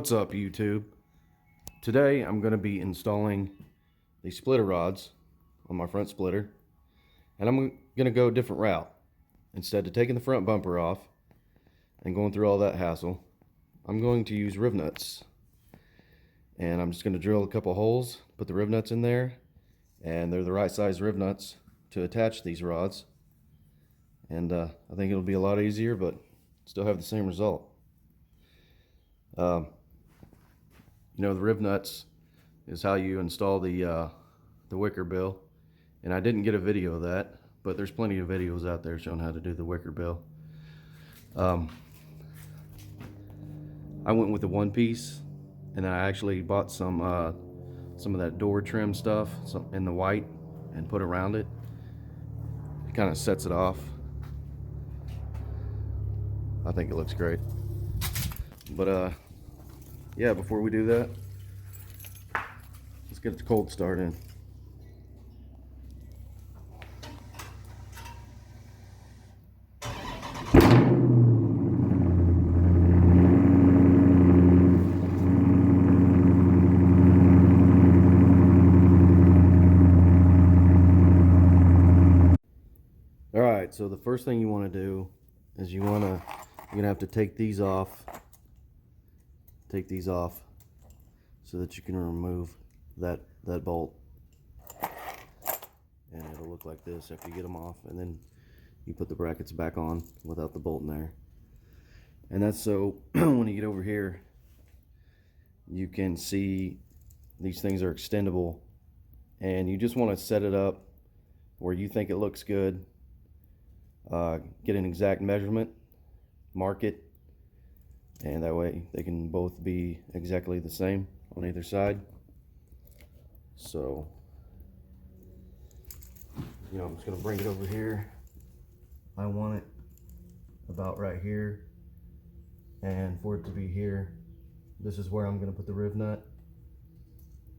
What's up, YouTube? Today I'm going to be installing the splitter rods on my front splitter, and I'm going to go a different route. Instead of taking the front bumper off and going through all that hassle, I'm going to use rivnuts. And I'm just going to drill a couple holes, put the rivnuts in there, and they're the right size rivnuts to attach these rods. And I think it'll be a lot easier, but still have the same result. You know, the rivnuts is how you install the wicker bill, and I didn't get a video of that, but there's plenty of videos out there showing how to do the wicker bill. I went with the one piece, and then I actually bought some of that door trim stuff in the white and put around it. It kind of sets it off. I think it looks great. But yeah, before we do that, let's get the cold start in. All right, so the first thing you want to do is you're gonna have to take these off. Take these off so that you can remove that bolt, and it'll look like this after you get them off, and then you put the brackets back on without the bolt in there. And that's so when you get over here, you can see these things are extendable, and you just want to set it up where you think it looks good. Get an exact measurement, mark it, and that way they can both be exactly the same on either side. So, you know, I'm just going to bring it over here. I want it about right here, and for it to be here, this is where I'm going to put the rivnut.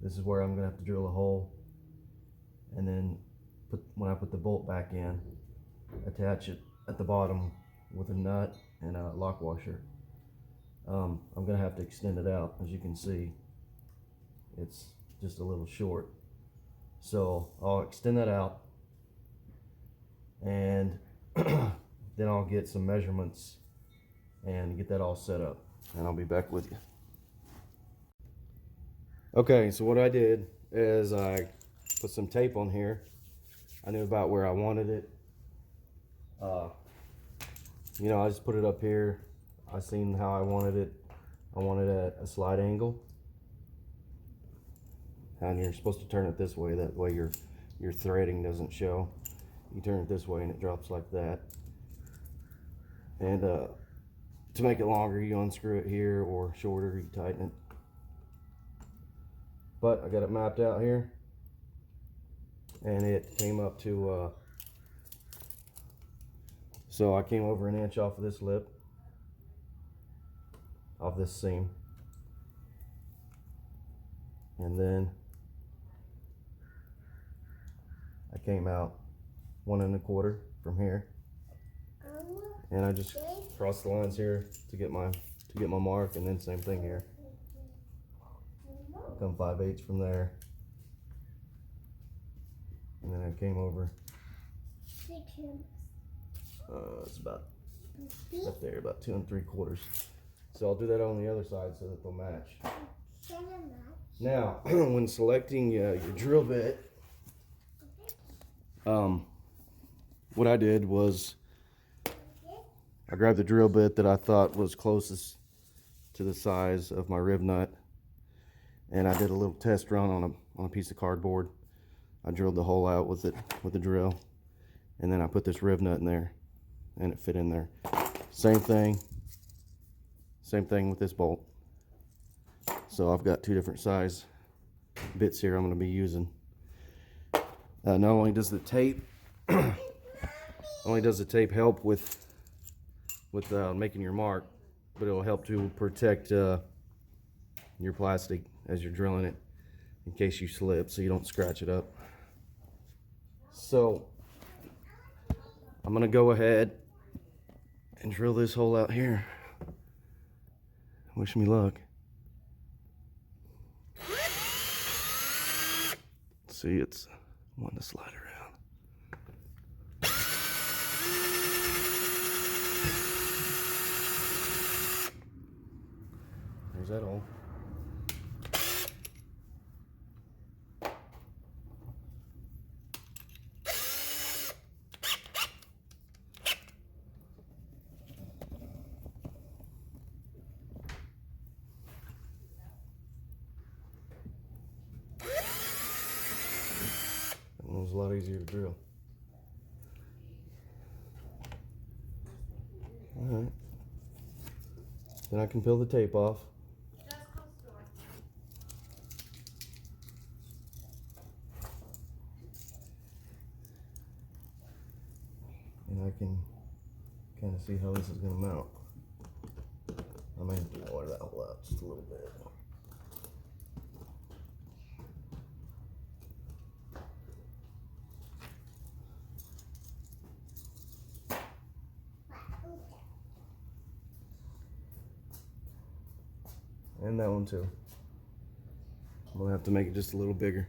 This is where I'm going to have to drill a hole, and then when I put the bolt back in, attach it at the bottom with a nut and a lock washer. I'm going to have to extend it out. As you can see, it's just a little short. So I'll extend that out, and then I'll get some measurements and get that all set up, and I'll be back with you. Okay, so what I did is I put some tape on here. I knew about where I wanted it. You know, I just put it up here. I seen how I wanted it. I wanted it at a slight angle, and you're supposed to turn it this way. That way your threading doesn't show. You turn it this way and it drops like that. And to make it longer, you unscrew it here, or shorter, you tighten it. But I got it mapped out here, and it came up to so I came over 1 inch off of this lip, off this seam, and then I came out 1 1/4 from here, and I just crossed the lines here to get my mark, and then same thing here. Come 5/8 from there, and then I came over. It's about up there, about 2 3/4. So I'll do that on the other side so that they'll match. Now, when selecting your drill bit, what I did was I grabbed the drill bit that I thought was closest to the size of my rivnut, and I did a little test run on a piece of cardboard. I drilled the hole out with the drill, and then I put this rivnut in there, and it fit in there. Same thing with this bolt. So I've got 2 different size bits here I'm going to be using. Not only does the tape help with making your mark, but it'll help to protect your plastic as you're drilling it, in case you slip, so you don't scratch it up. So I'm going to go ahead and drill this hole out here. Wish me luck. see it's one to slide around. There's that hole. It was a lot easier to drill. Alright. Then I can peel the tape off. And I can kind of see how this is going to mount. I may have to lower that hole out just a little bit. And that one too. I'm gonna have to make it just a little bigger.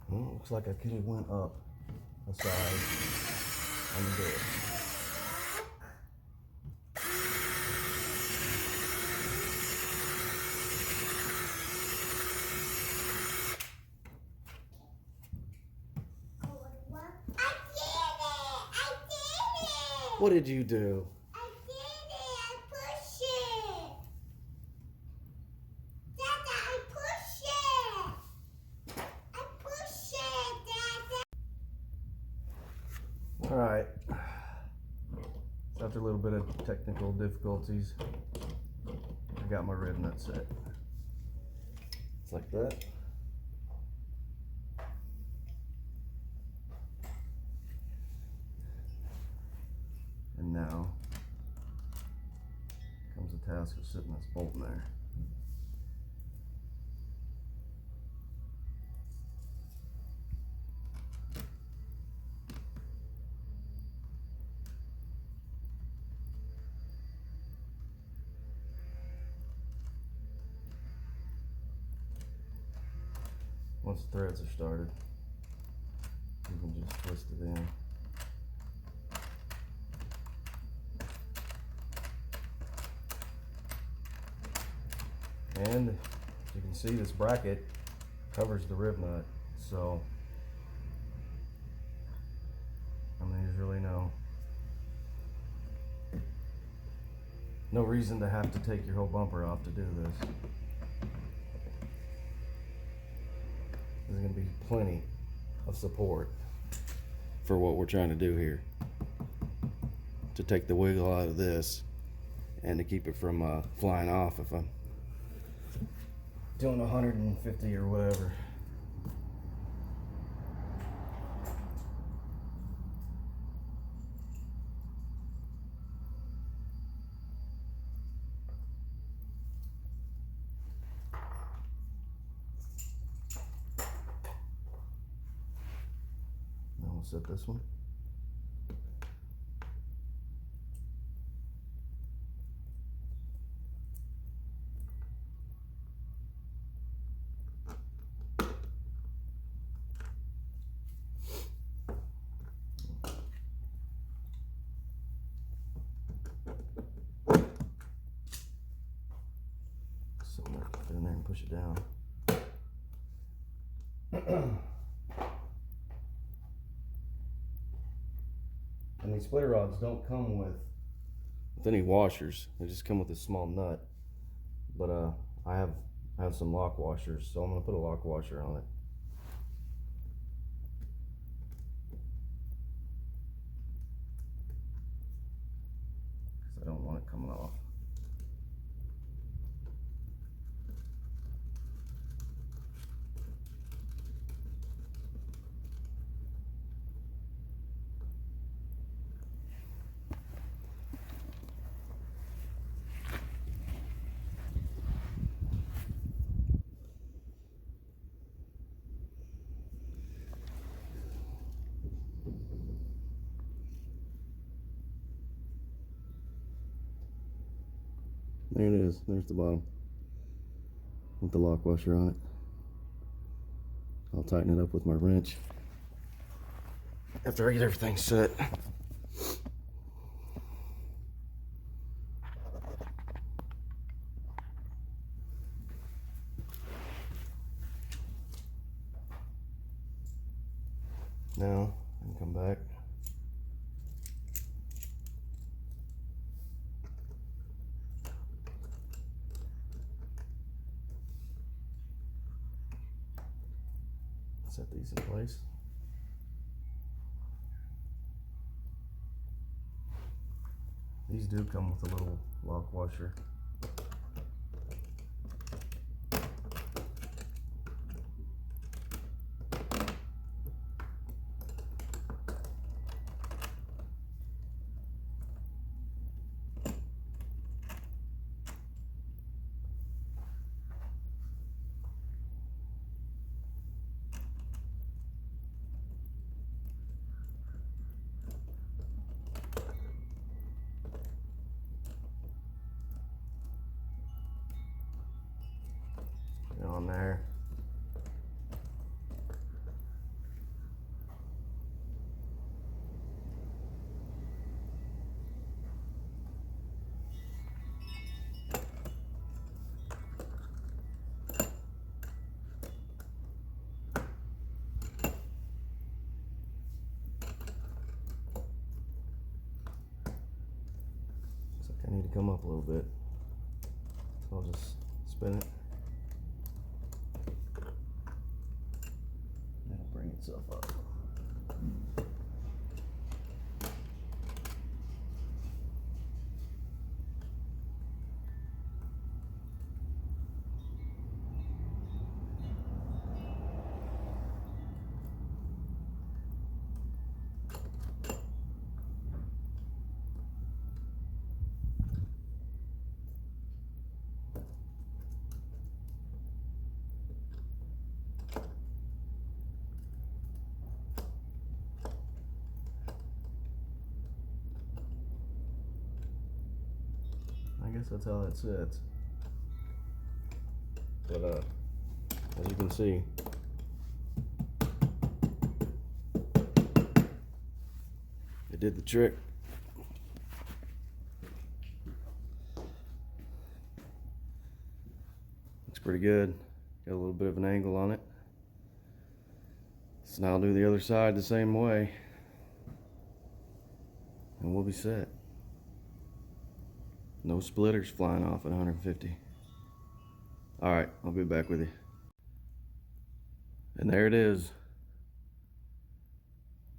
Well, looks like I could have went up a side on the door. What did you do? I did it. I pushed it. Dada, I pushed it. I pushed it, Dada. All right. After a little bit of technical difficulties, I got my rivnut set. It's like that. And now comes the task of sitting this bolt in there. Once the threads are started, you can just twist it in. And as you can see, this bracket covers the rivnut, so I mean, there's really no reason to have to take your whole bumper off to do this. There's going to be plenty of support for what we're trying to do here, to take the wiggle out of this and to keep it from flying off if I'm doing 150 or whatever. Now we'll set this one. So I'm gonna put it in there and push it down. And these splitter rods don't come with any washers. They just come with a small nut. But I have some lock washers, so I'm gonna put a lock washer on it. want it coming off. There it is. There's the bottom with the lock washer on it. I'll tighten it up with my wrench after I get everything set. Now I can come back. Set these in place. These do come with a little lock washer. On there. Looks like I need to come up a little bit. So I'll just spin it. That'll bring itself up. I guess that's how that sits. But as you can see, it did the trick. Looks pretty good. Got a little bit of an angle on it. So now I'll do the other side the same way, and we'll be set. No splitters flying off at 150. All right, I'll be back with you. And there it is.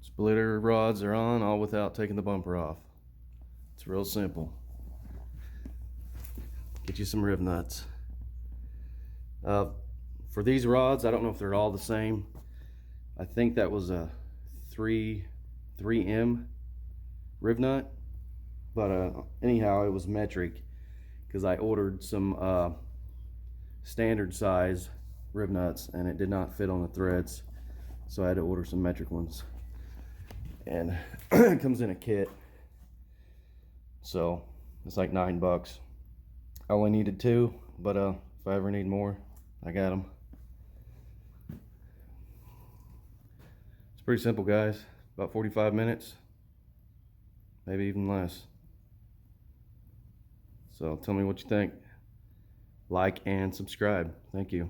Splitter rods are on, all without taking the bumper off. It's real simple. Get you some rivnuts. For these rods, I don't know if they're all the same. I think that was a 3M rivnut. But anyhow, it was metric because I ordered some standard size rivnuts and it did not fit on the threads, so I had to order some metric ones. And it comes in a kit, so it's like $9. I only needed 2, but if I ever need more, I got them. It's pretty simple, guys. About 45 minutes, maybe even less. So tell me what you think. Like and subscribe. Thank you.